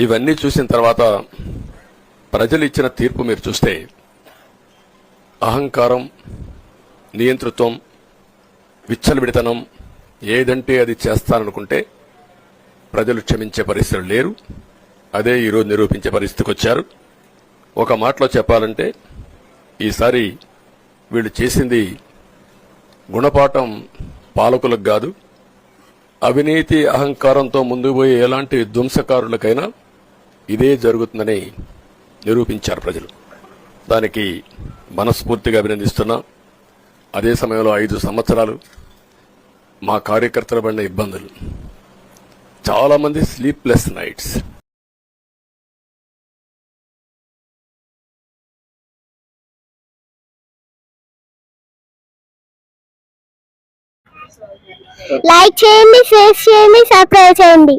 ఇవన్నీ చూసిన తర్వాత ప్రజలు ఇచ్చిన తీర్పు మీరు చూస్తే అహంకారం, నియంతృత్వం, విచ్చలవిడితనం ఏదంటే అది చేస్తాననుకుంటే ప్రజలు క్షమించే పరిస్థితులు లేరు. అదే ఈరోజు నిరూపించే పరిస్థితికి వచ్చారు. ఒక మాటలో చెప్పాలంటే ఈసారి వీళ్ళు చేసింది గుణపాఠం పాలకులకు కాదు, అవినీతి అహంకారంతో ముందుకు పోయే ఎలాంటి ధ్వంసకారులకైనా ఇదే జరుగుతుందని నిరూపించారు ప్రజలు. దానికి మనస్ఫూర్తిగా అభినందిస్తున్నా. అదే సమయంలో 5 సంవత్సరాలు మా కార్యకర్తల పడిన ఇబ్బందులు, చాలా మంది స్లీప్లెస్ నైట్స్. లైక్ చేయండి, షేర్ చేయండి, సబ్స్క్రైబ్ చేయండి.